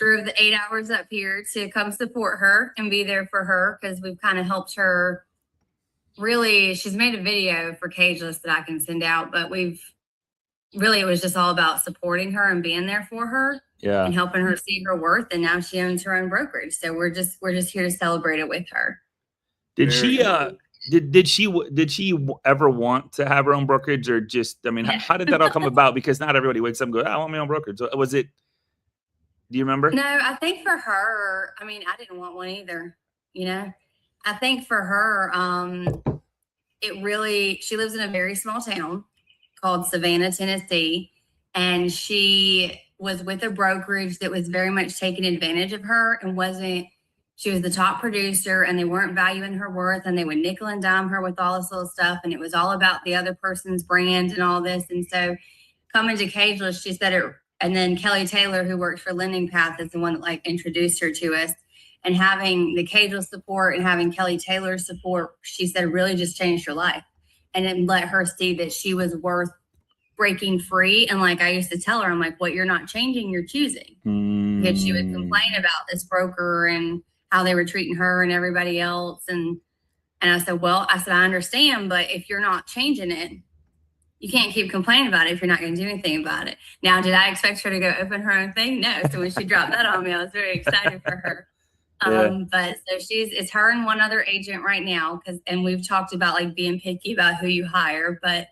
drove the 8 hours up here to come support her and be there for her, because we've kind of helped her. Really, she's made a video for Cageless that I can send out, but it was just all about supporting her and being there for her, and helping her see her worth. And now she owns her own brokerage, so we're just here to celebrate it with her. Did she did she ever want to have her own brokerage, or just, I mean, how did that all come about? Because not everybody wakes up and goes, I want my own brokerage. Was it? Do you remember? No, I think for her, I mean, I didn't want one either. You know, I think for her, she lives in a very small town called Savannah, Tennessee, and she was with a brokerage that was very much taking advantage of her and she was the top producer, and they weren't valuing her worth, and they would nickel and dime her with all this little stuff. And it was all about the other person's brand and all this. And so coming to Cageless, she said it, and then Kelly Taylor, who works for Lending Path, is the one that like introduced her to us. And having the Cageless support and having Kelly Taylor's support, she said, really just changed her life. And it let her see that she was worth breaking free. And like I used to tell her, I'm like, what you're not changing, you're choosing. Because she would complain about this broker and how they were treating her and everybody else. And I said, I understand, but if you're not changing it, you can't keep complaining about it if you're not going to do anything about it. Now, did I expect her to go open her own thing? No. So when she dropped that on me, I was very excited for her. But so it's her and one other agent right now. And we've talked about like being picky about who you hire, but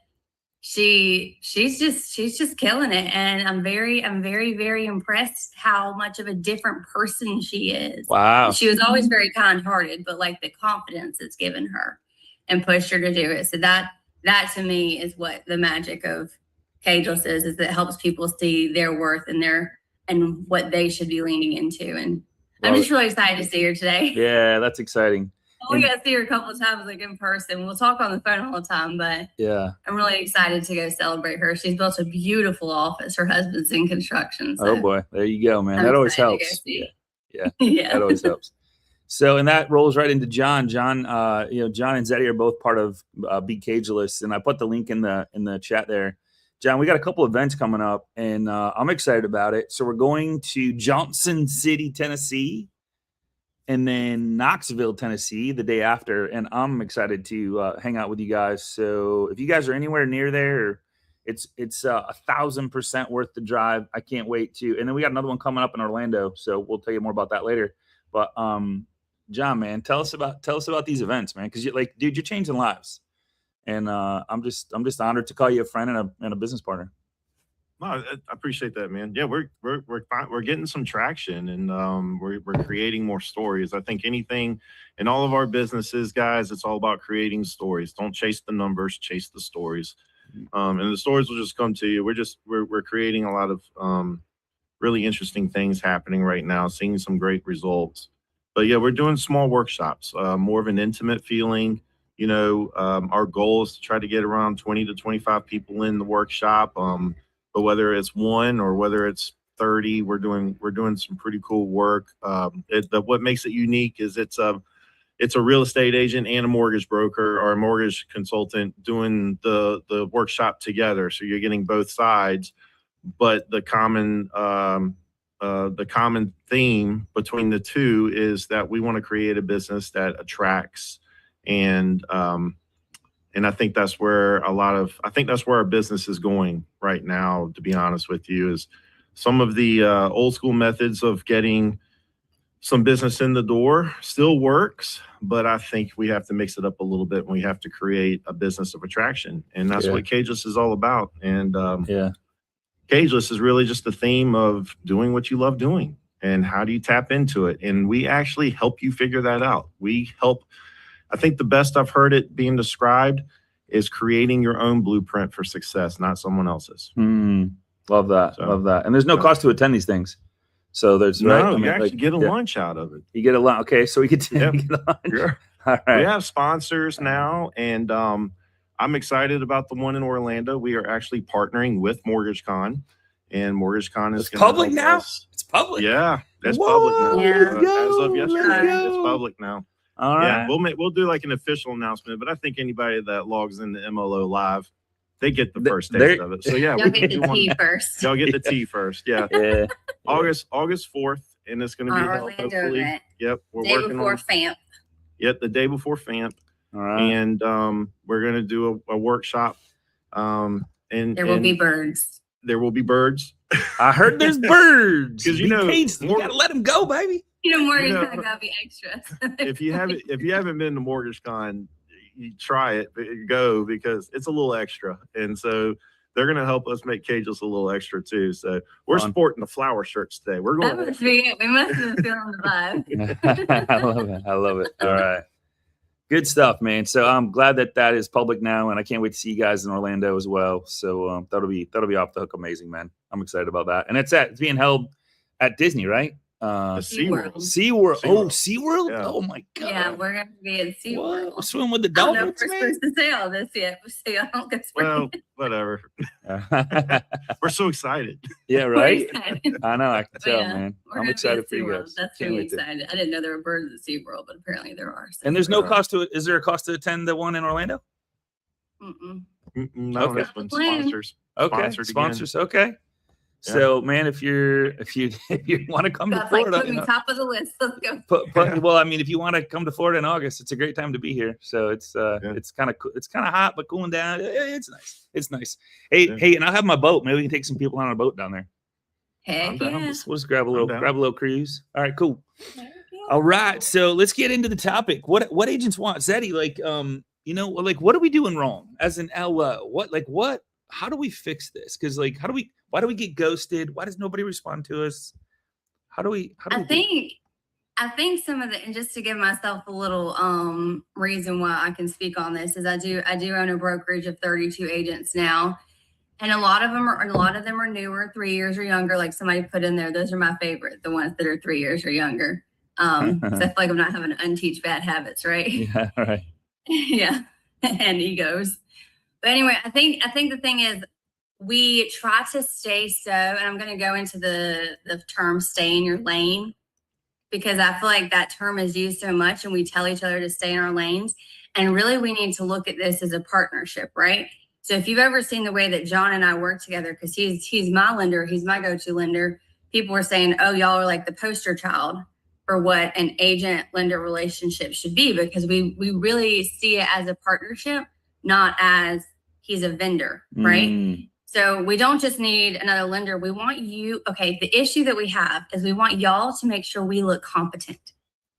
she's just killing it. And I'm very, very impressed how much of a different person she is. Wow. She was always very kind-hearted, but like the confidence it's given her and pushed her to do it. So that to me is what the magic of Cageless is it helps people see their worth and what they should be leaning into. And I'm just really excited to see her today. Yeah, that's exciting. We got to see her a couple of times, like in person. We'll talk on the phone all the time, but I'm really excited to go celebrate her. She's built a beautiful office. Her husband's in construction. So oh boy, there you go, man. That always helps. Yeah, that always helps. So, and that rolls right into John. John and Tzedi are both part of Be Cageless, and I put the link in the chat there. John, we got a couple events coming up, and I'm excited about it. So we're going to Johnson City, Tennessee, and then Knoxville, Tennessee the day after. And I'm excited to hang out with you guys. So if you guys are anywhere near there, it's 1,000% worth the drive. I can't wait to. And then we got another one coming up in Orlando. So we'll tell you more about that later. But John, man, tell us about these events, man. Because you're changing lives. And I'm just honored to call you a friend and a business partner. No, I appreciate that, man. Yeah, we're getting some traction, and we're creating more stories. I think anything in all of our businesses, guys, it's all about creating stories. Don't chase the numbers, chase the stories, and the stories will just come to you. We're creating a lot of really interesting things happening right now, seeing some great results. But yeah, we're doing small workshops, more of an intimate feeling. Our goal is to try to get around 20 to 25 people in the workshop. But whether it's one or whether it's 30, we're doing some pretty cool work. What makes it unique is it's a real estate agent and a mortgage broker or a mortgage consultant doing the workshop together. So you're getting both sides, but the common theme between the two is that we want to create a business that attracts. And I think that's where our business is going right now, to be honest with you, is some of the old school methods of getting some business in the door still works, but I think we have to mix it up a little bit and we have to create a business of attraction. And that's what Cageless is all about. And Cageless is really just the theme of doing what you love doing and how do you tap into it. And we actually help you figure that out. I think the best I've heard it being described is creating your own blueprint for success, not someone else's. Love that. Love that. And there's no cost to attend these things. So there's you actually get a lunch out of it. You get a lunch. Okay. So we get get a lunch. Yeah. All right. We have sponsors now, and I'm excited about the one in Orlando. We are actually partnering with MortgageCon, and MortgageCon is public now. It's public. Yeah. That's public now. As of yesterday, it's public now. All right. Yeah, we'll do like an official announcement, but I think anybody that logs into MLO Live, they get the first taste of it. So yeah, y'all get the tea first. Y'all get the tea first. Yeah. August 4th and it's going to be held Orlando hopefully. event. Yep, we're Day working before on. FAMP. Yep, the day before FAMP, All right. and we're going to do a workshop. And There will be birds. There will be birds. I heard there's birds. Because you know, you gotta let them go, baby. Mortgage Con gotta be extra. if you haven't been to Mortgage Con, you try it, go, because it's a little extra, and so they're going to help us make cages a little extra too. So we're sporting the flower shirts today. We're going. That must be it. We must have been feeling the vibe. I love it. I love it. All right. Good stuff, man. So I'm glad that is public now, and I can't wait to see you guys in Orlando as well. So that'll be off the hook amazing, man. I'm excited about that. And it's being held at Disney, right? SeaWorld. SeaWorld. Oh, SeaWorld? Yeah. Oh my God. Yeah, we're gonna be at SeaWorld. We'll swim with the I don't know if dolphins, we're man. supposed to say all this yet, so I don't go Well, whatever. We're so excited. Yeah, right? excited. I know, I can tell, Yeah, man. we're I'm gonna be excited at for you SeaWorld. guys. That's Can't really wait to- excited. I didn't know there were birds at SeaWorld, but apparently there are. So. And there's no cost to it. Is there a cost to attend the one in Orlando? No, Okay. it's been sponsors. Okay, Sponsored sponsors. Okay. Yeah. So, man, if you want to come to God's like, Florida, put me top of the list. Let's go. well, I mean, if you want to come to Florida in August, it's a great time to be here. So it's kind of hot, but cooling down. It's nice. It's nice. Hey, and I'll have my boat. Maybe we can take some people on a boat down there. Heck yeah. We'll just grab a little cruise. All right, cool. All right, so let's get into the topic. What agents want, Tzedi? Like, what are we doing wrong as an LO? What? How do we fix this? Because why do we get ghosted? Why does nobody respond to us? I think some of the, and just to give myself a little reason why I can speak on this, is I do own a brokerage of 32 agents now, and a lot of them are newer, 3 years or younger. Like somebody put in there, those are my favorite, the ones that are 3 years or younger. So I feel like I'm not having to unteach bad habits, right? Yeah, right. Yeah, and egos. But anyway, I think the thing is, we try to stay and I'm going to go into the term "stay in your lane," because I feel like that term is used so much, and we tell each other to stay in our lanes. And really, we need to look at this as a partnership, right? So if you've ever seen the way that John and I work together, because he's my lender, he's my go-to lender. People were saying, "Oh, y'all are like the poster child for what an agent-lender relationship should be," because we really see it as a partnership, not as he's a vendor, right? So we don't just need another lender. We want you. Okay, the issue that we have is we want y'all to make sure we look competent.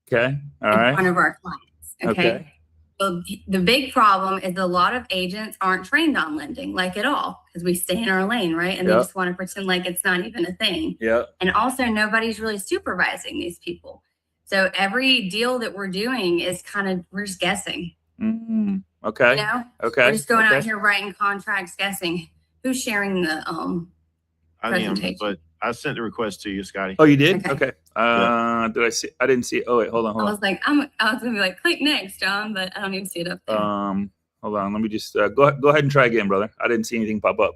Okay, all right. In front of our clients. Okay. So the big problem is a lot of agents aren't trained on lending, like at all, because we stay in our lane, right? And they just want to pretend like it's not even a thing. Yeah. And also, nobody's really supervising these people. So every deal that we're doing is we're just guessing. Okay. You know? Okay. We're just going out here writing contracts, guessing. Who's sharing the I am, presentation? but I sent the request to you, Scotty. Oh, you did? Okay. Did I see? I didn't see it. Oh wait, hold on. I was like, I was gonna be like, click next, John, but I don't even see it up there. Hold on. Let me just go ahead and try again, brother. I didn't see anything pop up.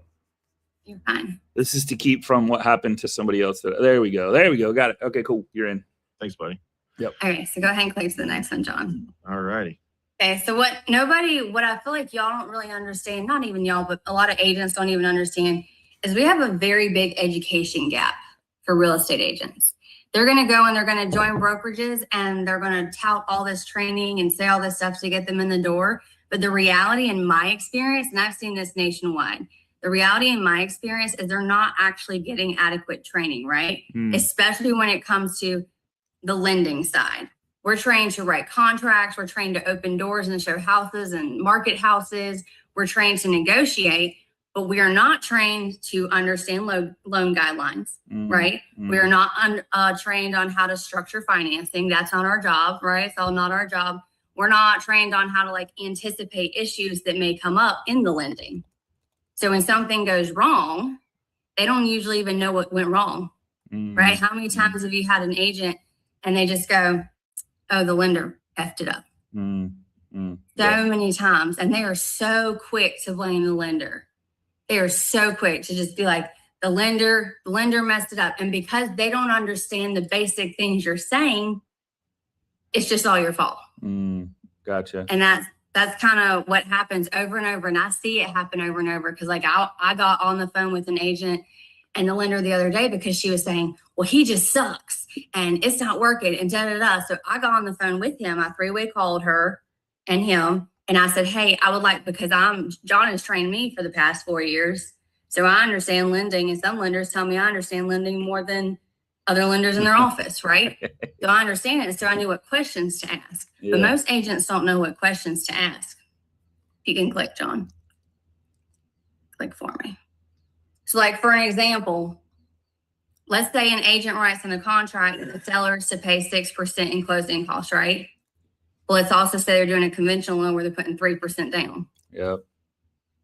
You're fine. This is to keep from what happened to somebody else. There we go. Got it. Okay, cool. You're in. Thanks, buddy. Yep. Okay, so go ahead and click to the next one, John. All righty. Okay, so what I feel like y'all don't really understand, not even y'all, but a lot of agents don't even understand, is we have a very big education gap for real estate agents. They're going to go and they're going to join brokerages and they're going to tout all this training and say all this stuff to get them in the door. But the reality in my experience, and I've seen this nationwide, the reality in my experience is they're not actually getting adequate training, right? Especially when it comes to the lending side. We're trained to write contracts. We're trained to open doors and show houses and market houses. We're trained to negotiate, but we are not trained to understand loan guidelines, right? We are not trained on how to structure financing. That's not our job, right? It's all not our job. We're not trained on how to anticipate issues that may come up in the lending. So when something goes wrong, they don't usually even know what went wrong, right? How many times have you had an agent and they just go, "Oh, the lender effed it up." So many times. And they are so quick to blame the lender. They are so quick to just be like, the lender messed it up. And because they don't understand the basic things you're saying, it's just all your fault. Gotcha. And that's kind of what happens over and over. And I see it happen over and over. Because I got on the phone with an agent and the lender the other day because she was saying, well, he just sucks and it's not working and da-da-da. So I got on the phone with him. I three-way called her and him. And I said, hey, I would like, because John has trained me for the past 4 years. So I understand lending, and some lenders tell me I understand lending more than other lenders in their office, right? So I understand it. So I knew what questions to ask. Yeah. But most agents don't know what questions to ask. You can click, John. Click for me. So like for an example, let's say an agent writes in a contract that the seller is to pay 6% in closing costs, right? Well, let's also say they're doing a conventional loan where they're putting 3% down. Yep.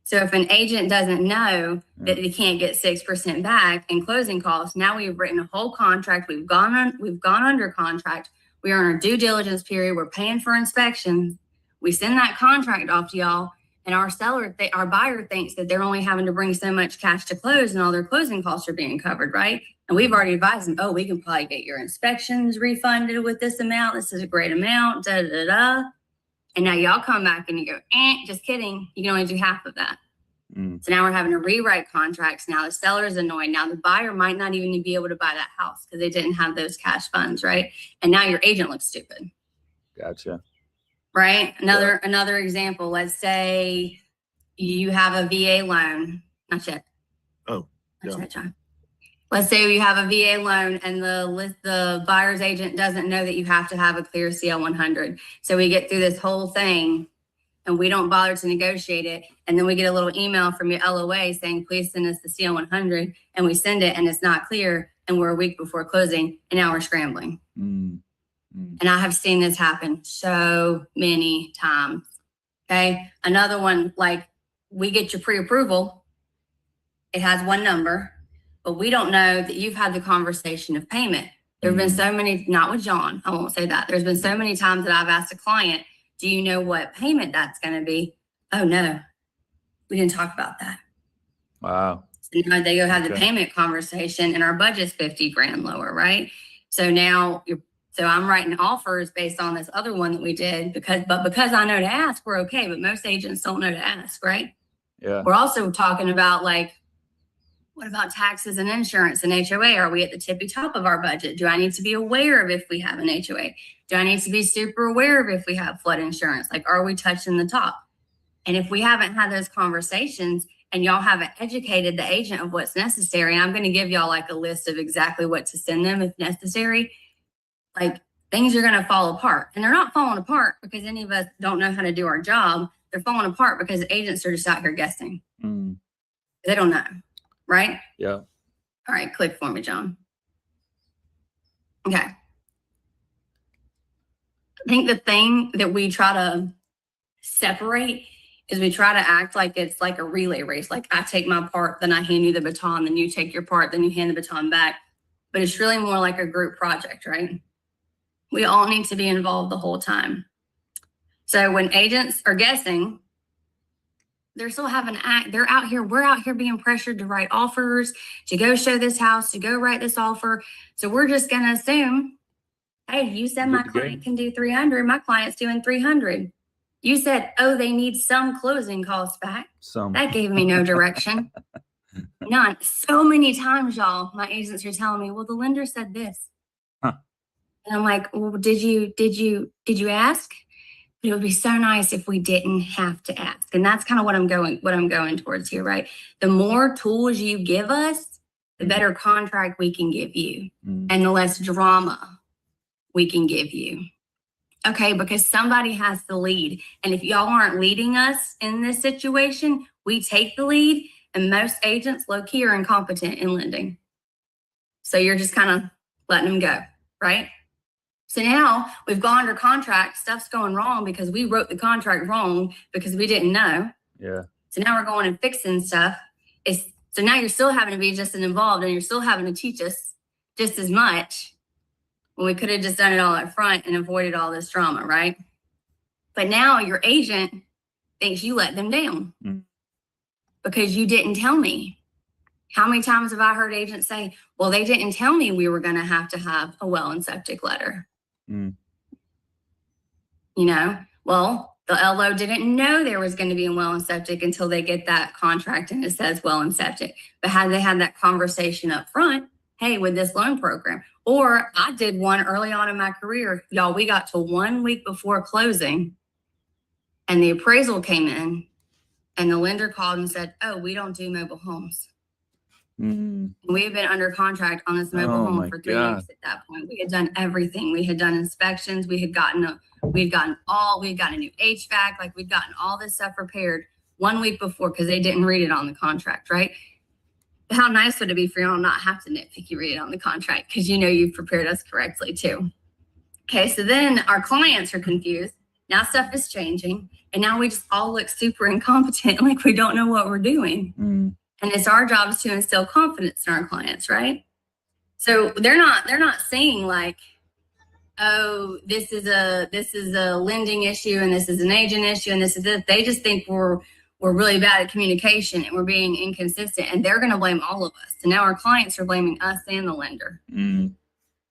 So if an agent doesn't know that they can't get 6% back in closing costs, now we've written a whole contract. We've gone under contract. We are in our due diligence period. We're paying for inspections. We send that contract off to y'all, and our our buyer thinks that they're only having to bring so much cash to close, and all their closing costs are being covered, right? And we've already advised them, oh, we can probably get your inspections refunded with this amount. This is a great amount, da da da. And now y'all come back and you go, just kidding. You can only do half of that. So now we're having to rewrite contracts. Now the seller is annoyed. Now the buyer might not even be able to buy that house because they didn't have those cash funds, right? And now your agent looks stupid. Gotcha. Right? Another example. Let's say you have a VA loan. Not yet. Oh, not yet, John. Let's say you have a VA loan and the buyer's agent doesn't know that you have to have a clear CL 100. So we get through this whole thing and we don't bother to negotiate it. And then we get a little email from your LOA saying, please send us the CL 100. And we send it and it's not clear. And we're a week before closing and now we're scrambling. And I have seen this happen so many times. Okay. Another one, like we get your pre-approval. It has one number, but we don't know that you've had the conversation of payment. There have been so many, not with John, I won't say that. There's been so many times that I've asked a client, do you know what payment that's going to be? Oh, no, we didn't talk about that. Wow. So now they go have the payment conversation and our budget's 50 grand lower, right? So now so I'm writing offers based on this other one that we did because I know to ask, we're okay. But most agents don't know to ask, right? Yeah. We're also talking about like, what about taxes and insurance and HOA? Are we at the tippy top of our budget? Do I need to be aware of if we have an HOA? Do I need to be super aware of if we have flood insurance? Like, are we touching the top? And if we haven't had those conversations and y'all haven't educated the agent of what's necessary, and I'm going to give y'all like a list of exactly what to send them if necessary, like things are going to fall apart. And they're not falling apart because any of us don't know how to do our job. They're falling apart because agents are just out here guessing. They don't know. Right? Yeah. All right, click for me, John. Okay. I think the thing that we try to separate is we try to act like it's like a relay race. Like I take my part, then I hand you the baton, then you take your part, then you hand the baton back. But it's really more like a group project, right? We all need to be involved the whole time. So when agents are guessing, they're still having to act. They're out here. We're out here being pressured to write offers, to go show this house, to go write this offer. So we're just going to assume, hey, you said my client can do 300. My client's doing 300. You said, oh, they need some closing costs back. That gave me no direction. None. So many times, y'all, my agents are telling me, well, the lender said this. And I'm like, well, did you ask? It would be so nice if we didn't have to ask. And that's kind of what I'm going towards here, right? The more tools you give us, the better contract we can give you and the less drama we can give you. Okay, because somebody has to lead. And if y'all aren't leading us in this situation, we take the lead, and most agents low-key are incompetent in lending. So you're just kind of letting them go, right? So now we've gone under contract, stuff's going wrong because we wrote the contract wrong because we didn't know. Yeah. So now we're going and fixing stuff. So now you're still having to be just as involved and you're still having to teach us just as much when we could have just done it all up front and avoided all this drama, right? But now your agent thinks you let them down because you didn't tell me. How many times have I heard agents say, well, they didn't tell me we were going to have a well and septic letter. You know, well, the LO didn't know there was going to be a well and septic until they get that contract and it says well and septic. But had they had that conversation up front, hey, with this loan program. Or I did one early on in my career. Y'all, we got to 1 week before closing and the appraisal came in and the lender called and said, oh, we don't do mobile homes. We had been under contract on this mobile home for 3 weeks at that point. We had done everything. We had done inspections. We had gotten a new HVAC. Like we'd gotten all this stuff prepared 1 week before because they didn't read it on the contract, right? How nice would it be for y'all not have to nitpicky read it on the contract because you know you've prepared us correctly too. Okay, so then our clients are confused. Now stuff is changing, and now we just all look super incompetent, like we don't know what we're doing. And it's our job to instill confidence in our clients, right? So they're not seeing like, oh, this is a lending issue and this is an agent issue and this is this. They just think we're really bad at communication and we're being inconsistent, and they're going to blame all of us. So now our clients are blaming us and the lender,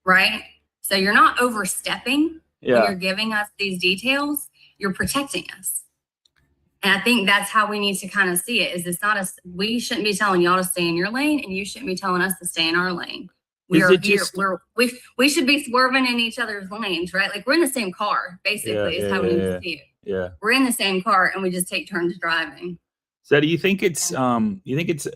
right? So you're not overstepping when you're giving us these details. You're protecting us. And I think that's how we need to kind of see it. Is it's not we shouldn't be telling y'all to stay in your lane, and you shouldn't be telling us to stay in our lane. We should be swerving in each other's lanes, right? Like we're in the same car, basically, is how we need to see it. Yeah. We're in the same car and we just take turns driving. So do you think it's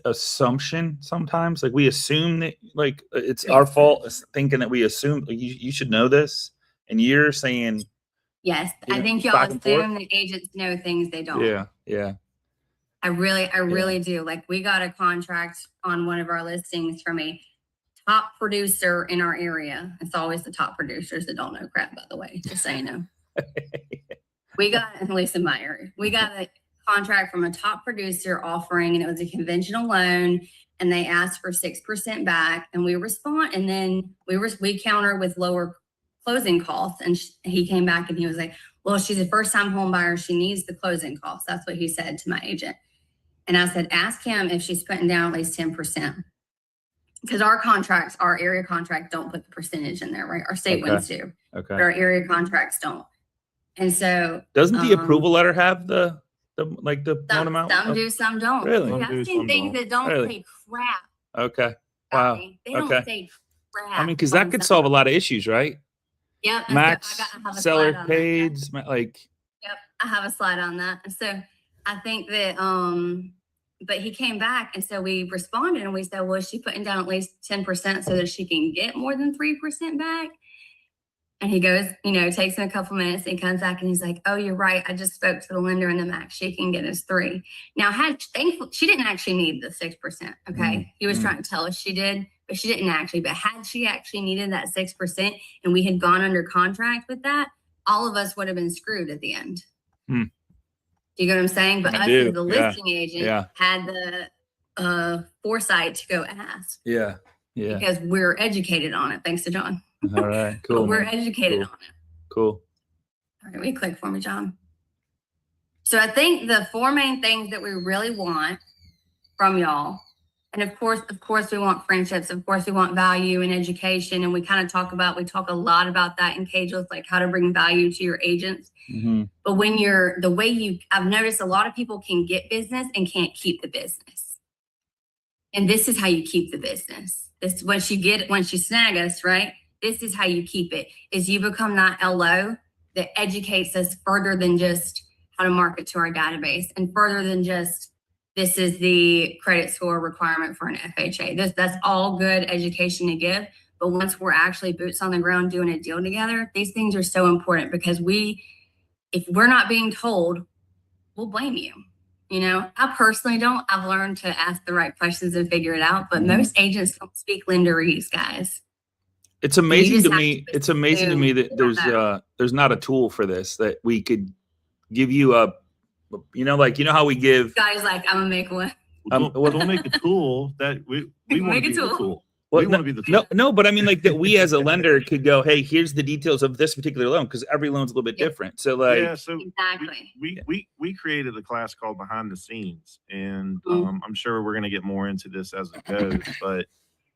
assumption sometimes? Like we assume that like it's our fault thinking that we assume you should know this, and you're saying yes, I think y'all assume that agents know things they don't. Yeah. I really do. Like we got a contract on one of our listings from a top producer in our area. It's always the top producers that don't know crap, by the way, just so you know. We got, at least in my area, we got a contract from a top producer offering, and it was a conventional loan, and they asked for 6% back, and we respond, and then we counter with lower closing costs. And he came back and he was like, well, she's a first-time home buyer. She needs the closing costs. That's what he said to my agent. And I said, ask him if she's putting down at least 10%. Because our area contract don't put the percentage in there, right? Our state ones do. Okay. But our area contracts don't. And so doesn't the approval letter have the loan amount? Some do, some don't. Really? I've seen things that don't say crap. Okay. Wow. They don't say crap. I mean, because that could solve a lot of issues, right? Yep. Max seller paid, like. Yep. I have a slide on that. So I think that, but he came back, and so we responded and we said, well, is she putting down at least 10% so that she can get more than 3% back? And he goes, takes him a couple minutes, and he comes back and he's like, oh, you're right. I just spoke to the lender, and the max she can get is 3. Now, thankfully, she didn't actually need the 6%. Okay. He was trying to tell us she did, but she didn't actually. But had she actually needed that 6% and we had gone under contract with that, all of us would have been screwed at the end. Do you get what I'm saying? But us as the listing agent had the foresight to go ask. Yeah. Because we're educated on it. Thanks to John. All right, cool. We're educated on it. Cool. All right, click for me, John. So I think the 4 main things that we really want from y'all, and of course, we want friendships. Of course, we want value and education. And we talk a lot about that in Cageless, like how to bring value to your agents. But when I've noticed a lot of people can get business and can't keep the business. And this is how you keep the business. This once you snag us, right? This is how you keep it, is you become that LO that educates us further than just how to market to our database, and further than just this is the credit score requirement for an FHA. That's all good education to give. But once we're actually boots on the ground doing a deal together, these things are so important, because if we're not being told, we'll blame you. I personally don't. I've learned to ask the right questions and figure it out. But most agents don't speak lenderese, guys. It's amazing to me. It's amazing to me that there's not a tool for this that we could give you how we give guys like I'm gonna make one. We'll make a tool that we want to be the tool. Well, we want to be the tool. No, but I mean like that we as a lender could go, hey, here's the details of this particular loan, because every loan's a little bit different. So exactly. We created a class called Behind the Scenes, and I'm sure we're gonna get more into this as it goes, but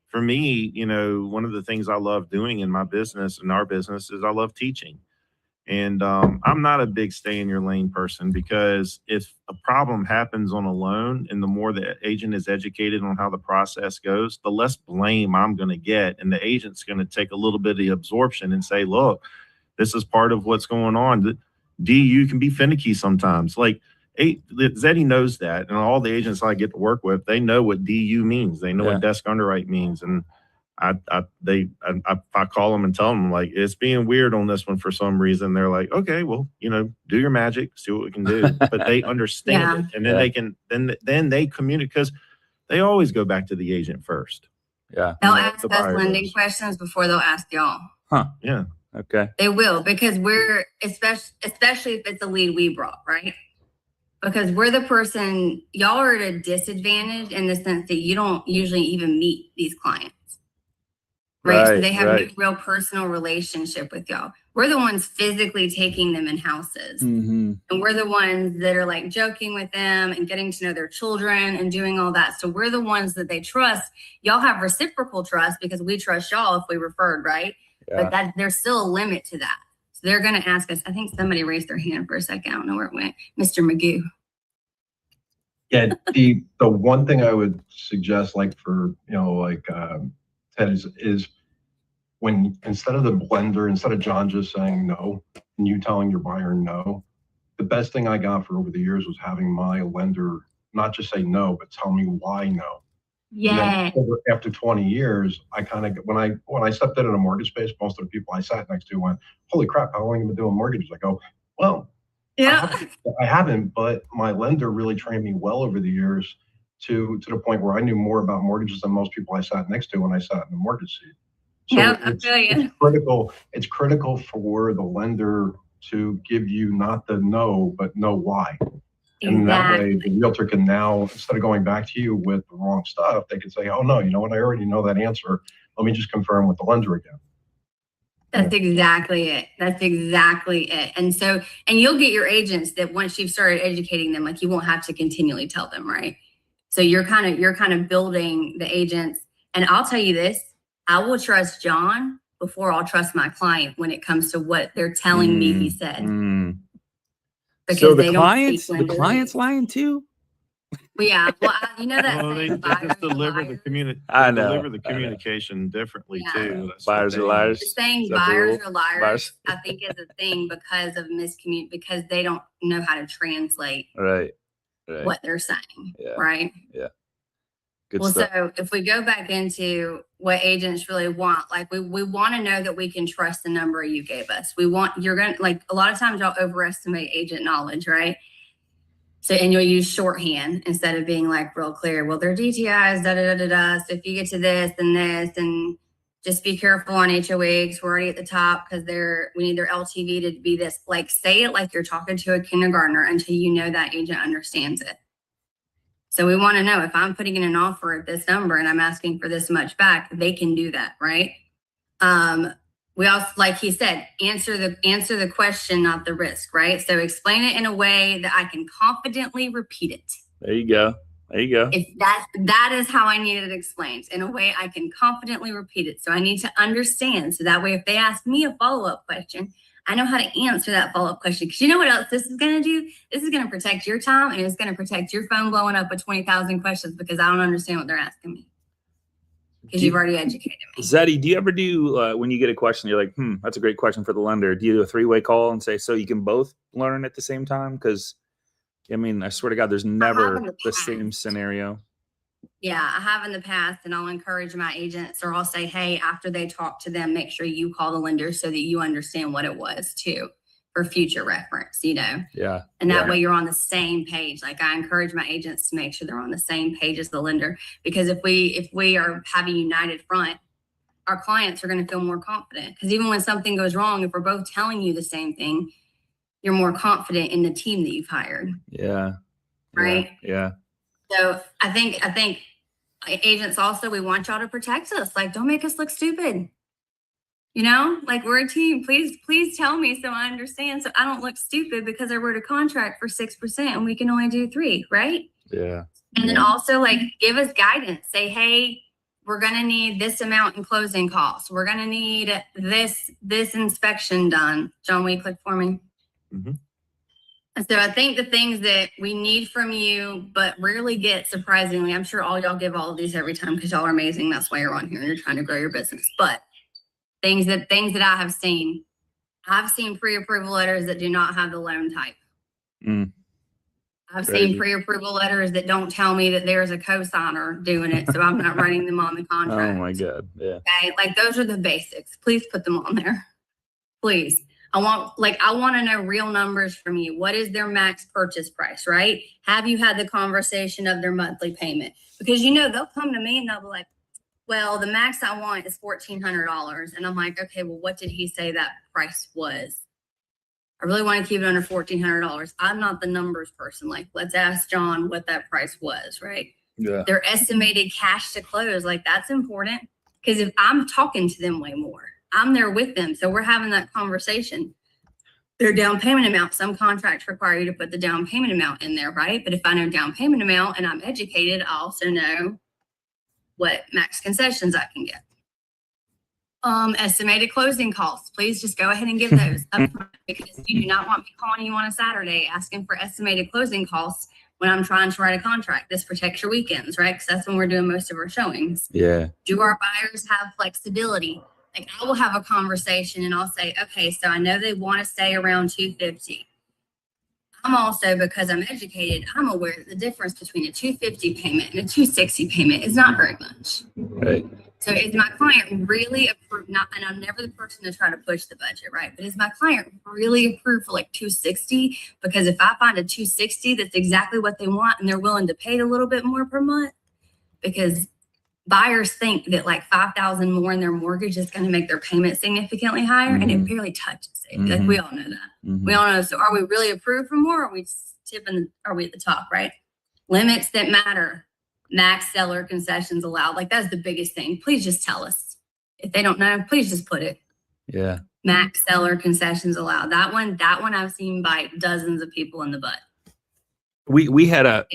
for me, one of the things I love doing in my business and our business is I love teaching. And I'm not a big stay in your lane person, because if a problem happens on a loan and the more the agent is educated on how the process goes, the less blame I'm going to get. And the agent's going to take a little bit of the absorption and say, look, this is part of what's going on. DU can be finicky sometimes. Like, Tzedi knows that. And all the agents I get to work with, they know what DU means. They know what desk underwrite means. And I call them and tell them, like, it's being weird on this one for some reason. They're like, okay, well, do your magic, see what we can do. But they understand it, and then they can then they communicate, because they always go back to the agent first. Yeah, they'll ask us lending questions before they'll ask y'all. Huh? Yeah. Okay. They will, because we're especially if it's a lead we brought, right? Because we're the person, y'all are at a disadvantage in the sense that you don't usually even meet these clients. Right. So they have no real personal relationship with y'all. We're the ones physically taking them in houses. And we're the ones that are like joking with them and getting to know their children and doing all that. So we're the ones that they trust. Y'all have reciprocal trust because we trust y'all if we referred, right? Yeah. But there's still a limit to that. So they're going to ask us. I think somebody raised their hand for a second. I don't know where it went. Mr. Magoo. Yeah, the one thing I would suggest, like for Ted, is when instead of John just saying no and you telling your buyer no, the best thing I got for over the years was having my lender not just say no, but tell me why no. Yeah. After 20 years, I kind of, when I stepped in a mortgage space, most of the people I sat next to went, "Holy crap, how long have you been doing mortgages?" I go, "Well, yeah, I haven't, but my lender really trained me well over the years to the point where I knew more about mortgages than most people I sat next to when I sat in the mortgage seat." So it's critical for the lender to give you not the no, but know why. And that way the realtor can now, instead of going back to you with the wrong stuff, they can say, "Oh no, you know what? I already know that answer. Let me just confirm with the lender again." That's exactly it. That's exactly it. And you'll get your agents that once you've started educating them, like you won't have to continually tell them, right? So you're kind of building the agents. And I'll tell you this, I will trust John before I'll trust my client when it comes to what they're telling me he said. Because so the client's lying too. Well, yeah, well, you know that. Well, they just deliver the communication differently too. That's buyers are liars. The saying buyers are liars, I think, is a thing because of because they don't know how to translate what they're saying. Right. Yeah. Good stuff. So if we go back into what agents really want, like we want to know that we can trust the number you gave us. A lot of times y'all overestimate agent knowledge, right? So, and you'll use shorthand instead of being like real clear. Well, they're DTIs, So if you get to this and this, and just be careful on HOAs. We're already at the top because we need their LTV to be this. Like, say it like you're talking to a kindergartner until you know that agent understands it. So we want to know if I'm putting in an offer at this number and I'm asking for this much back, they can do that, right? We also, like he said, answer the question, not the risk, right? So explain it in a way that I can confidently repeat it. There you go. If that is how I need it explained, in a way I can confidently repeat it. So I need to understand. So that way, if they ask me a follow-up question, I know how to answer that follow-up question. Because you know what else this is going to do? This is going to protect your time, and it's going to protect your phone blowing up with 20,000 questions because I don't understand what they're asking me. Because you've already educated me. Tzedi, do you ever do, when you get a question, you're like, that's a great question for the lender. Do you do a three-way call and say, so you can both learn at the same time? Because, I mean, I swear to God, there's never the same scenario. Yeah, I have in the past, and I'll encourage my agents, or I'll say, hey, after they talk to them, make sure you call the lender so that you understand what it was too, for future reference, Yeah. And that way you're on the same page. Like, I encourage my agents to make sure they're on the same page as the lender, because if we are having a united front, our clients are going to feel more confident. Because even when something goes wrong, if we're both telling you the same thing, you're more confident in the team that you've hired. Yeah. Right. Yeah. So I think agents also, we want y'all to protect us. Like, don't make us look stupid. Like, we're a team. Please tell me so I understand, so I don't look stupid because I wrote a contract for 6% and we can only do 3%, right? Yeah. And then also, like, give us guidance. Say, hey, we're going to need this amount in closing costs. We're going to need this inspection done. John, will you click for me? Mhm. And so I think the things that we need from you, but rarely get, surprisingly, I'm sure all y'all give all of these every time because y'all are amazing. That's why you're on here and you're trying to grow your business. But things that I have seen, I've seen pre-approval letters that do not have the loan type. I've Crazy. seen pre-approval letters that don't tell me that there's a co-signer doing it, so I'm not writing them on the contract. Oh my God. Yeah. Okay, like those are the basics. Please put them on there. Please. I want to know real numbers from you. What is their max purchase price, right? Have you had the conversation of their monthly payment? Because they'll come to me and they'll be like, well, the max I want is $1,400. And I'm like, okay, well, what did he say that price was? I really want to keep it under $1,400. I'm not the numbers person. Like, let's ask John what that price was, right? Yeah. Their estimated cash to close, like that's important. Because if I'm talking to them way more, I'm there with them. So we're having that conversation. Their down payment amount, some contracts require you to put the down payment amount in there, right? But if I know down payment amount and I'm educated, I also know what max concessions I can get. Estimated closing costs. Please just go ahead and give those up front because you do not want me calling you on a Saturday asking for estimated closing costs when I'm trying to write a contract. This protects your weekends, right? Because that's when we're doing most of our showings. Yeah. Do our buyers have flexibility? Like I will have a conversation and I'll say, okay, so I know they want to stay around 250. I'm also, because I'm educated, I'm aware that the difference between a 250 payment and a 260 payment is not very much. Right. So is my client really approved? And I'm never the person to try to push the budget, right? But is my client really approved for like 260? Because if I find a 260 that's exactly what they want and they're willing to pay a little bit more per month, because buyers think that like $5,000 more in their mortgage is going to make their payment significantly higher, and it barely touches it. Like we all know that. We all know. So are we really approved for more? Or are we tipping? Are we at the top? Right? Limits that matter. Max seller concessions allowed. Like that's the biggest thing. Please just tell us. If they don't know, please just put it. Yeah. Max seller concessions allowed. That one I've seen bite dozens of people in the butt. We had a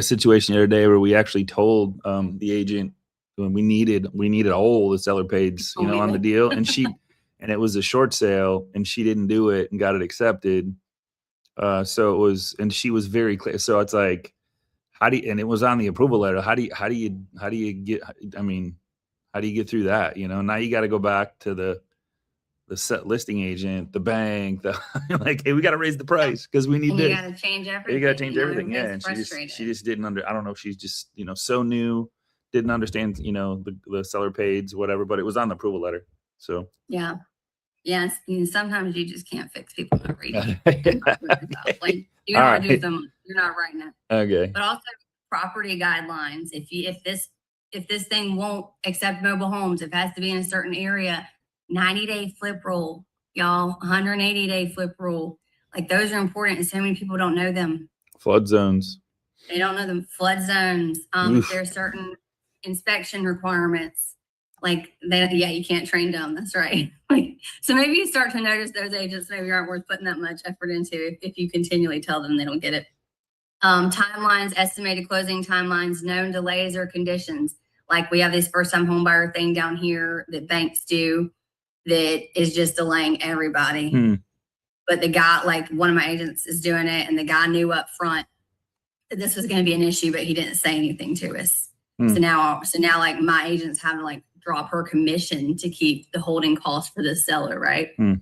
situation the other day where we actually told the agent when we needed all the seller pays, on the deal, and and it was a short sale and she didn't do it and got it accepted. So it was, and she was very clear. So it's like, and it was on the approval letter. How do you get through that? Now you got to go back to the set listing agent, the bank, like, hey, we got to raise the price because we need this. You got to change everything. You got to change everything. Yeah. And she just didn't I don't know if she's just, so new, didn't understand, the seller pays, whatever, but it was on the approval letter. So. Yeah. Yes. Sometimes you just can't fix people not reading. Like you got to do them. You're not writing it. Okay. But also property guidelines. If this thing won't accept mobile homes, it has to be in a certain area. 90-day flip rule, y'all. 180-day flip rule. Like those are important, and so many people don't know them. Flood zones. They don't know them. Flood zones. If there's certain inspection requirements, like you can't train them. That's right. So maybe you start to notice those agents maybe aren't worth putting that much effort into if you continually tell them they don't get it. Timelines, estimated closing timelines, known delays or conditions. Like we have this first-time home buyer thing down here that banks do that is just delaying everybody. But the guy, like one of my agents is doing it, and the guy knew up front that this was going to be an issue, but he didn't say anything to us. So now like my agents have to like drop her commission to keep the holding cost for the seller, right? And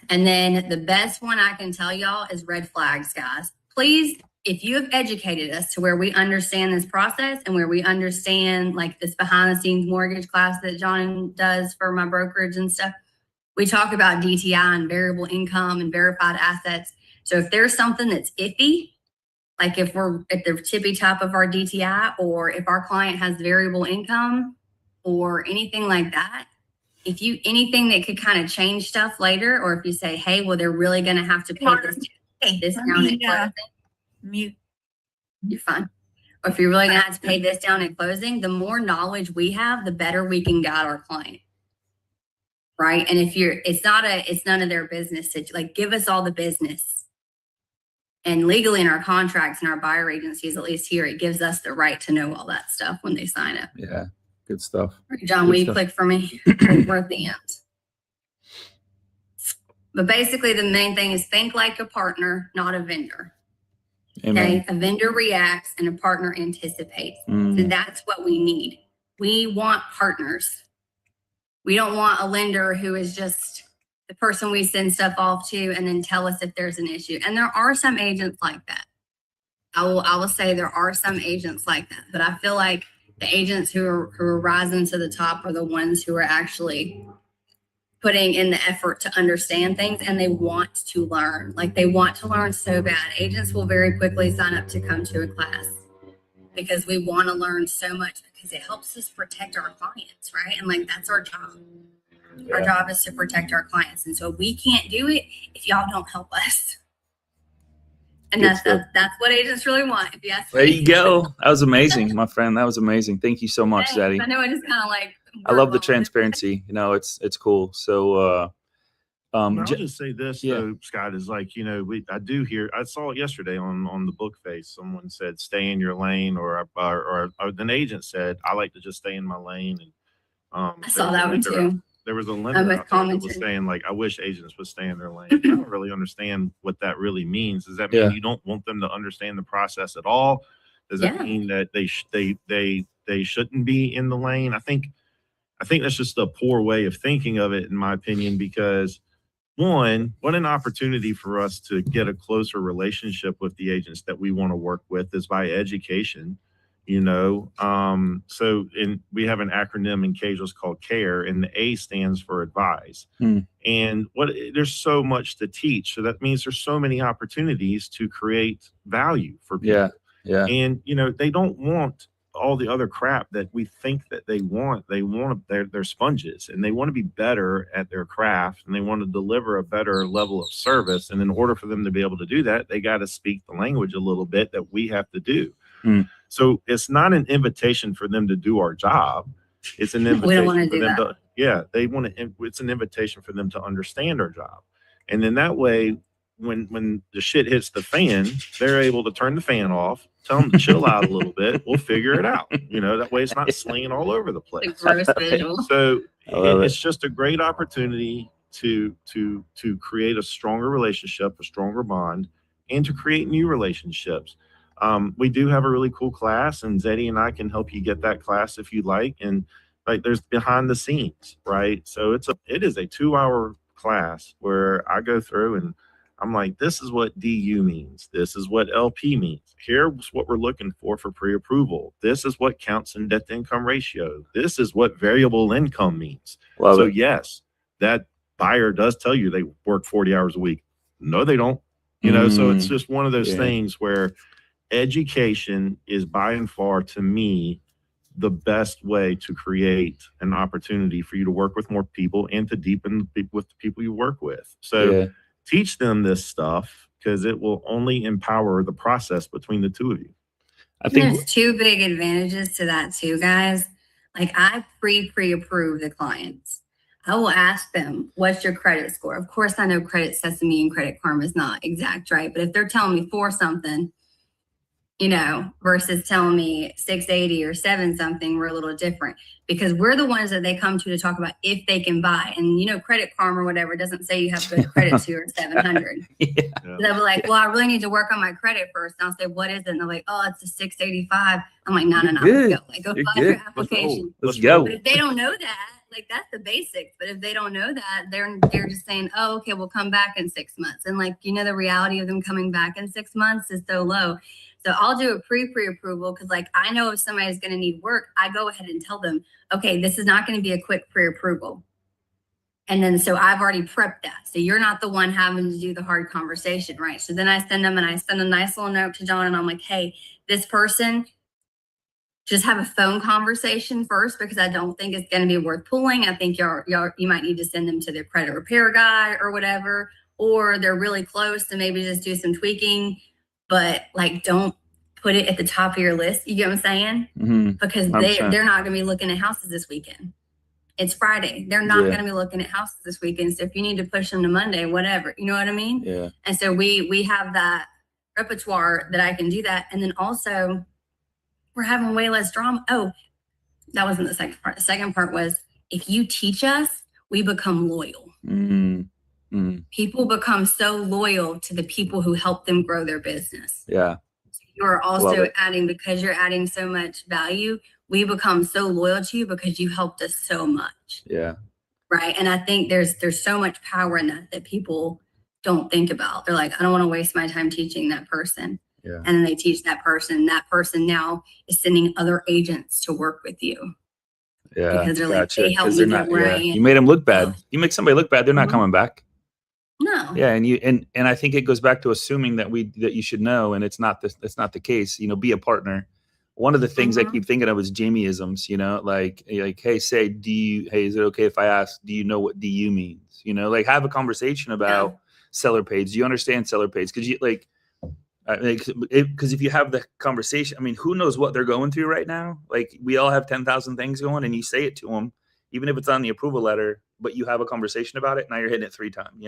then the best one I can tell y'all is red flags, guys. Please, if you have educated us to where we understand this process and where we understand like this behind the scenes mortgage class that John does for my brokerage and stuff, we talk about DTI and variable income and verified assets. So if there's something that's iffy, like if we're at the tippy top of our DTI, or if our client has variable income or anything like that, anything that could kind of change stuff later, or if you say, hey, well, they're really going to have to pay this down at closing. Mute. You're fine. Or if you're really going to have to pay this down at closing, the more knowledge we have, the better we can guide our client. Right. And if it's none of their business to like give us all the business. And legally in our contracts and our buyer agencies, at least here, it gives us the right to know all that stuff when they sign it. Yeah. Good stuff. Right, John, Good will you stuff. click for me? We're at the end. But basically, the main thing is think like a partner, not a vendor. Amen. Okay, a vendor reacts and a partner anticipates. So that's what we need. We want partners. We don't want a lender who is just the person we send stuff off to and then tell us if there's an issue. And there are some agents like that. I will say there are some agents like that, but I feel like the agents who are rising to the top are the ones who are actually putting in the effort to understand things, and they want to learn. Like, they want to learn so bad. Agents will very quickly sign up to come to a class because we want to learn so much, because it helps us protect our clients, right? And like, that's our job. Yeah. Our job is to protect our clients. And so we can't do it if y'all don't help us. And that's what agents really want. If you ask me. There you go. That was amazing, my friend. That was amazing. Thank you so much, Tzedi. I know, I just kind of like. I love the transparency. You know, it's cool. So, I'll just say this though, Scott, is like, you know, I saw it yesterday on the book face. Someone said, "Stay in your lane," or an agent said, "I like to just stay in my lane." And I saw that one too. There was a lender out there that was saying, like, "I wish agents would stay in their lane." I don't really understand what that really means. Does that mean you don't want them to understand the process at all? Does that mean that they shouldn't be in the lane? I think that's just a poor way of thinking of it, in my opinion, because one, what an opportunity for us to get a closer relationship with the agents that we want to work with is by education, you know. We have an acronym in Cagel's called CARE, and the A stands for advise. And there's so much to teach. So that means there's so many opportunities to create value for people. Yeah. And, you know, they don't want all the other crap that we think that they want. They're sponges, and they want to be better at their craft, and they want to deliver a better level of service. And in order for them to be able to do that, they got to speak the language a little bit that we have to do. So it's not an invitation for them to do our job. It's an invitation for them to, it's an invitation for them to understand our job. And then that way, when the shit hits the fan, they're able to turn the fan off, tell them to chill out a little bit. We'll figure it out. You know, that way it's not slinging all over the place. So it's just a great opportunity to create a stronger relationship, a stronger bond, and to create new relationships. We do have a really cool class, and Tzedi and I can help you get that class if you'd like. And like, there's behind the scenes, right? So it is a 2-hour class where I go through and I'm like, this is what DU means. This is what LP means. Here's what we're looking for pre-approval. This is what counts in debt to income ratio. This is what variable income means. Yes, that buyer does tell you they work 40 hours a week. No, they don't. You know, so it's just one of those things where education is by and far, to me, the best way to create an opportunity for you to work with more people and to deepen with the people you work with. So teach them this stuff, because it will only empower the process between the two of you. I think there's two big advantages to that too, guys. Like, I pre-approve the clients. I will ask them, what's your credit score? Of course, I know Credit Sesame and Credit Karma is not exact, right? But if they're telling me 4 something, you know, versus telling me 680 or 7 something, we're a little different, because we're the ones that they come to talk about if they can buy. And, you know, Credit Karma or whatever doesn't say you have to go to credit to or 700. So they'll be like, well, I really need to work on my credit first. And I'll say, what is it? And they're like, oh, it's a 685. I'm like, no, let's go. Like, go file your application. Let's go. But if they don't know that, like, that's the basics. But if they don't know that, they're just saying, oh, okay, we'll come back in 6 months. And like, you know, the reality of them coming back in 6 months is so low. So I'll do a pre-approval, because like, I know if somebody's going to need work, I go ahead and tell them, okay, this is not going to be a quick pre-approval. And then, so I've already prepped that. So you're not the one having to do the hard conversation, right? So then I send them, and I send a nice little note to John, and I'm like, hey, this person, just have a phone conversation first, because I don't think it's going to be worth pulling. I think you might need to send them to their credit repair guy or whatever, or they're really close to maybe just do some tweaking. But like, don't put it at the top of your list. You get what I'm saying? Because they're not going to be looking at houses this weekend. It's Friday. They're not going to be looking at houses this weekend. So if you need to push them to Monday, whatever, you know what I mean? And so we have that repertoire that I can do that. And then also we're having way less drama. Oh, that wasn't the second part. The second part was if you teach us, we become loyal. People become so loyal to the people who help them grow their business. Yeah. You're also adding, because you're adding so much value, we become so loyal to you because you helped us so much. Yeah. Right. And I think there's so much power in that people don't think about. They're like, I don't want to waste my time teaching that person. Yeah. And then they teach that person. That person now is sending other agents to work with you. Yeah. Because they're like, they help me get where I am. You made them look bad. You make somebody look bad, they're not coming back. No. Yeah, and I think it goes back to assuming that you should know, and it's not the case. Be a partner. One of the things I keep thinking of is Jamieisms. Like hey, is it okay if I ask? Do you know what DU means? Like have a conversation about seller page. Do you understand seller page? Because because if you have the conversation, I mean, who knows what they're going through right now? Like we all have 10,000 things going, and you say it to them, even if it's on the approval letter, but you have a conversation about it. Now you're hitting it 3 times.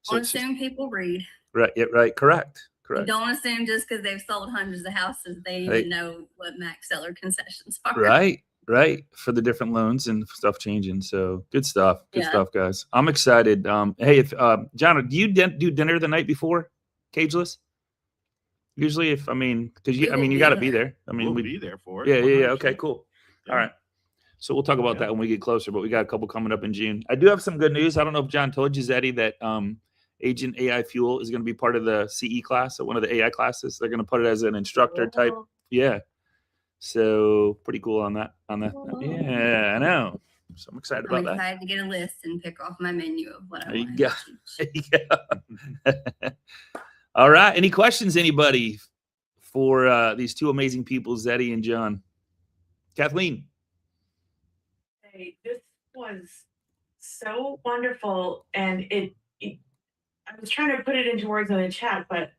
So don't assume people read. Right. Yeah, right. Correct. You don't assume just because they've sold hundreds of houses, they even know what max seller concessions are. Right. For the different loans and stuff changing. So good stuff. Good stuff, guys. I'm excited. Hey, if John, do you do dinner the night before Cageless? Usually, because you got to be there. We'll be there for it. Yeah. Okay, cool. All right. So we'll talk about that when we get closer, but we got a couple coming up in June. I do have some good news. I don't know if John told you, Tzedi, that Agent AI Fuel is going to be part of the CE class, one of the AI classes. They're going to put it as an instructor type. Yeah. So pretty cool on that. Yeah, I know. So I'm excited about that. I'm excited to get a list and pick off my menu of what I want to teach. All right. Any questions, anybody, for these two amazing people, Tzedi and John? Kathleen. This was so wonderful, and I was trying to put it into words in the chat, but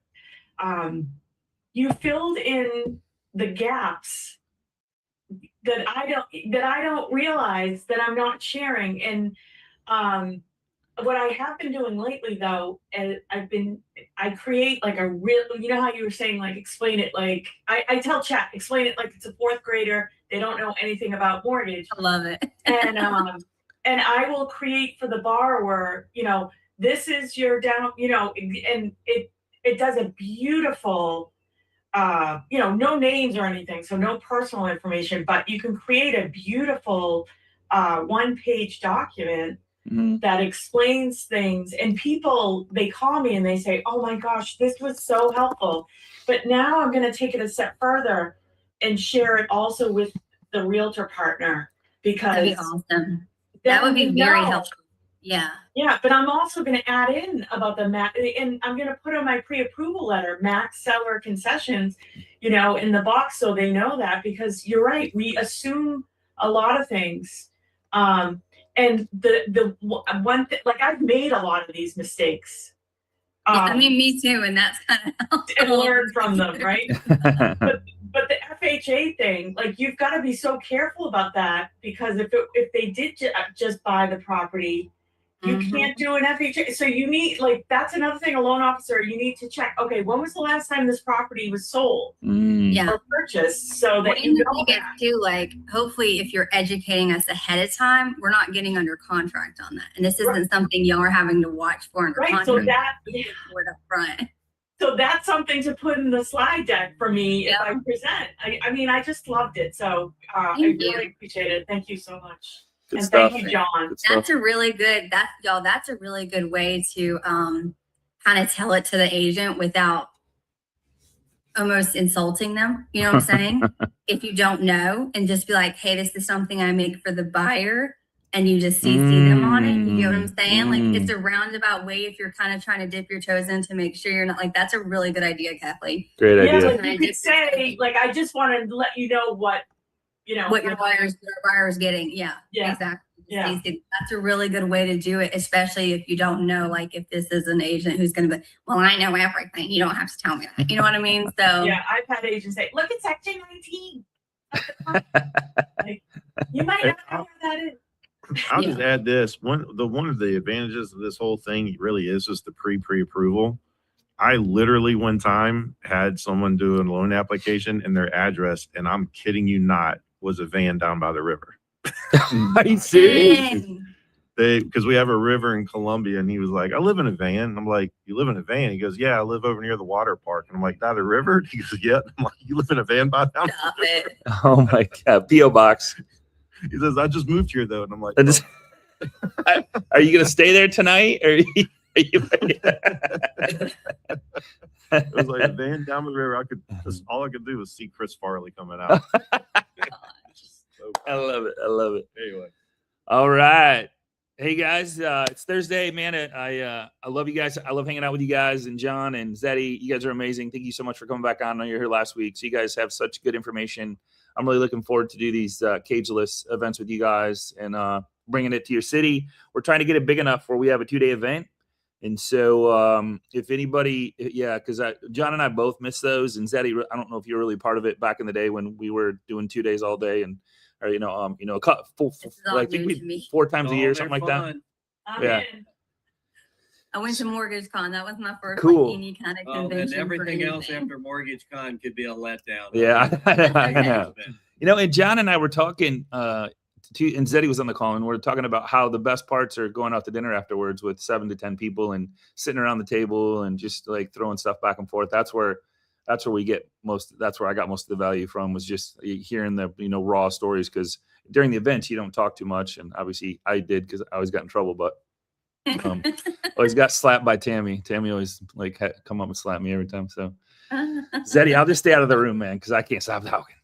you filled in the gaps that I don't realize that I'm not sharing. And what I have been doing lately, though, I create like a real, how you were saying, like, explain it, like I tell chat, explain it like it's a 4th grader. They don't know anything about mortgage. I love it. And I will create for the borrower, this is your down, and it does a beautiful, no names or anything, so no personal information, but you can create a beautiful 1-page document that explains things. And people, they call me and they say, oh my gosh, this was so helpful. But now I'm going to take it a step further and share it also with the realtor partner, because that'd be awesome. That would be very helpful. Yeah. Yeah, but I'm also going to add in about the and I'm going to put on my pre-approval letter, max seller concessions, in the box, so they know that, because you're right, we assume a lot of things. And the one thing, like, I've made a lot of these mistakes. Me too, and that's kind of and learn from them, right? But the FHA thing, like, you've got to be so careful about that, because if they did just buy the property, you can't do an FHA. So you need, like, that's another thing, a loan officer, you need to check, okay, when was the last time this property was sold or purchased, so that you know that. Too, like, hopefully if you're educating us ahead of time, we're not getting under contract on that. And this isn't something y'all are having to watch for under contract. So that, up front. So that's something to put in the slide deck for me if I present. I just loved it. So I really appreciate it. Thank you so much. Good and stuff. Thank you, John. That's a really good, that's a really good way to kind of tell it to the agent without almost insulting them. You know what I'm saying? If you don't know, and just be like, hey, this is something I make for the buyer, and you just CC them on it. You know what I'm saying? Like, it's a roundabout way if you're kind of trying to dip your toes in to make sure you're not, like, that's a really good idea, Kathleen. Great idea. Like, you could say, like, I just wanted to let you know what, what your buyer's getting. Yeah, exactly. Yeah. That's a really good way to do it, especially if you don't know, like, if this is an agent who's going to be, well, I know everything. You don't have to tell me that. You know what I mean? So yeah, I've had agents say, look at section 19. Like, you might not know where that is. I'll just add this. One of the advantages of this whole thing really is just the pre-approval. I literally one time had someone do a loan application and their address, and I'm kidding you not, was a van down by the river. Are you serious? Dang. Because we have a river in Columbia, and he was like, I live in a van. I'm like, you live in a van? He goes, yeah, I live over near the water park. And I'm like, by the river? He goes, yeah. I'm like, you live in a van by down? Stop it. Oh my God. P.O. Box. He says, I just moved here though. And I'm like, And just- are you going to stay there tonight? Or it was like a van down the river. All I could do was see Chris Farley coming out. I love it. I love it. Anyway. All right. Hey guys, it's Thursday, man. I love you guys. I love hanging out with you guys, and John and Tzedi. You guys are amazing. Thank you so much for coming back on. I know you're here last week, so you guys have such good information. I'm really looking forward to do these cageless events with you guys and bringing it to your city. We're trying to get it big enough where we have a 2-day event. And so if anybody, because John and I both miss those. And Tzedi, I don't know if you're really part of it back in the day when we were doing 2 days all day and, or, a couple, I think 4 times a year, something like that. Yeah. I went to Mortgage Con. That was my first Cool. teeny kind of Oh, convention. and everything for else anything. after Mortgage Con could be a letdown. Yeah, I know. And John and I were talking, and Tzedi was on the call, and we're talking about how the best parts are going out to dinner afterwards with 7 to 10 people and sitting around the table and just like throwing stuff back and forth. That's where we get most. That's where I got most of the value from, was just hearing the raw stories, because during the events you don't talk too much, and obviously I did because I always got in trouble, but always got slapped by Tammy. Tammy always come up and slap me every time. So Tzedi, I'll just stay out of the room, man, because I can't stop talking.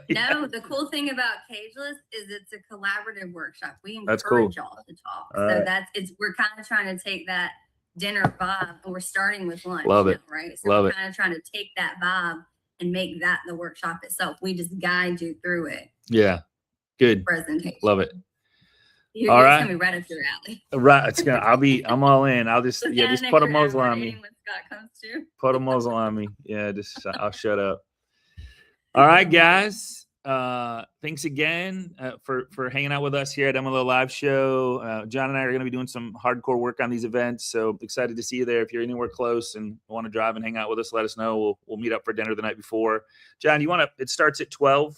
No, the cool thing about Cageless is it's a collaborative workshop. We That's cool. encourage y'all to talk. All So right. we're kind of trying to take that dinner vibe, and we're starting with lunch. Love it. Now, right? So Love we're it. kind of trying to take that vibe and make that the workshop itself. We just guide you through it. Yeah. Good. Presentation. Love it. You're All it's right. gonna be right up your alley. Right. I'm all in. I'll just So just down put a there, muzzle on everybody me. when Scott comes to. Put a muzzle on me. Yeah, I'll shut up. All right, guys. Thanks again for hanging out with us here at MLO Live Show. John and I are going to be doing some hardcore work on these events, so excited to see you there. If you're anywhere close and want to drive and hang out with us, let us know. We'll meet up for dinner the night before. John, it starts at 12,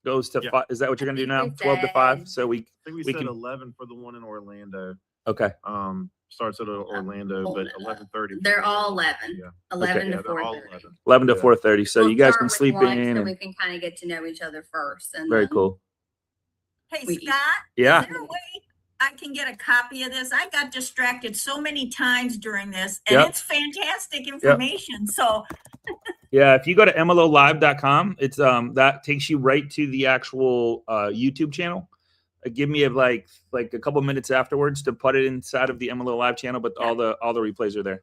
goes to 5. Is that what you're going to do now? 12 to 5. So I think we said can 11 for the one in Orlando. Okay. Starts at Orlando, but 11:30. They're all 11. Yeah. 11 Yeah, to they're all 4:30. 11. 11 to Yeah. 4:30. So We'll you guys start can with sleep lunch in. so And, we can kind of get to know each other first. And very then cool. Hey, We- Scott, Yeah. is there a way I can get a copy of this? I got distracted so many times during this, and Yep. it's fantastic information. So Yeah, if you go to mlolive.com, it's that takes you right to the actual YouTube channel. Give me like a couple minutes afterwards to put it inside of the MLO Live channel, but all the replays are there.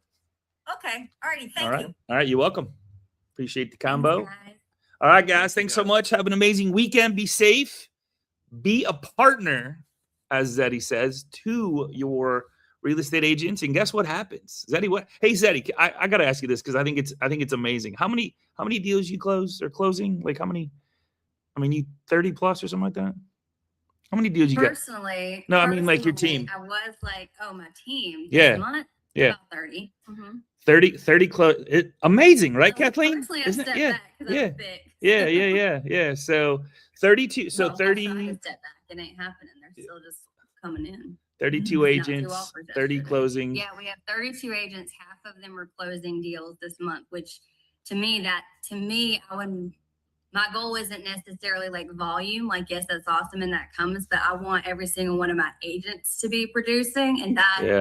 okay, all righty, thank All right. you. All right, you're welcome. Appreciate the combo. guys. All right, guys, thanks so much. Have an amazing weekend. Be safe. Be a partner, as Tzedi says, to your real estate agents. And guess what happens? Tzedi, hey Tzedi, I gotta ask you this because I think it's amazing. How many deals you close or closing? Like how many? I mean, you 30 plus or something like that? How many deals you got? Personally, No, I mean, like, your team. I was like, my team. Yeah. This month, Yeah. about 30. 30 close. Amazing, right, Kathleen? Personally, I Isn't it? stepped Yeah. back because Yeah. I'm sick. Yeah. So 32. So Well, that's why I 30. had stepped back. It ain't happening. They're still just coming in. 32 Not two agents, offers 30 yesterday. closings. Yeah, we have 32 agents. Half of them are closing deals this month, which to me, my goal isn't necessarily like volume. Like, yes, that's awesome and that comes, but I want every single one of my agents to be producing. And that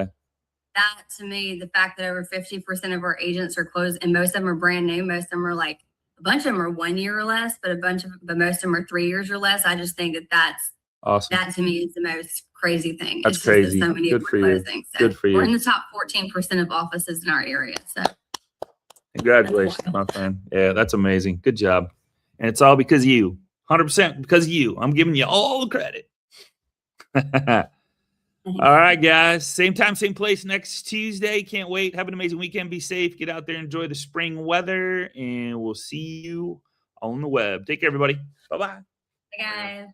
to me, the fact that over 50% of our agents are closed and most of them are brand new, most of them are like, a bunch of them are 1 year or less, but most of them are 3 years or less. I just think that's Awesome. that to me is the most crazy thing. That's It's just that crazy. so many Good of for them are you. closing. So Good for you. We're in the top 14% of offices in our area. So Congratulations, my friend. Yeah, that's amazing. Good job. And it's all because of you. 100% because of you. I'm giving you all the credit. All right, guys. Same time, same place next Tuesday. Can't wait. Have an amazing weekend. Be safe. Get out there, enjoy the spring weather, and we'll see you on the web. Take care, everybody. Bye-bye. guys.